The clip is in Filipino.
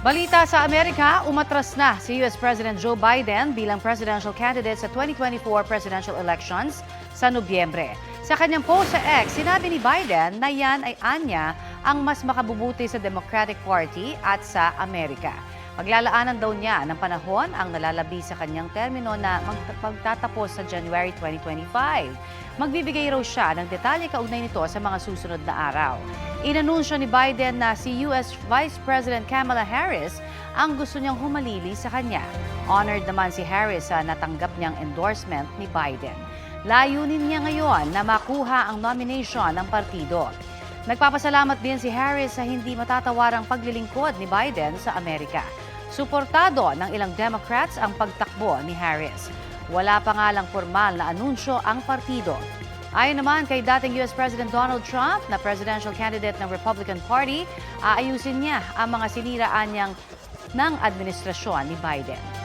Balita sa Amerika, umatras na si US President Joe Biden bilang presidential candidate sa 2024 presidential elections sa Nobyembre. Sa kanyang post sa X, sinabi ni Biden na yan ay anya ang mas makabubuti sa Democratic Party at sa Amerika. Maglalaanan daw niya ng panahon ang nalalabi sa kanyang termino na magtatapos sa January 2025. Magbibigay raw siya ng detalye kaugnay nito sa mga susunod na araw. Inanunsyo ni Biden na si US Vice President Kamala Harris ang gusto niyang humalili sa kanya. Honored naman si Harris sa natanggap niyang endorsement ni Biden. Layunin niya ngayon na makuha ang nomination ng partido. Nagpapasalamat din si Harris sa hindi matatawarang paglilingkod ni Biden sa Amerika. Suportado ng ilang Democrats ang pagtakbo ni Harris. Wala pa nga lang formal na anunsyo ang partido. Ayon naman kay dating US President Donald Trump na presidential candidate ng Republican Party, aayusin niya ang mga siniraan niyang ng administrasyon ni Biden.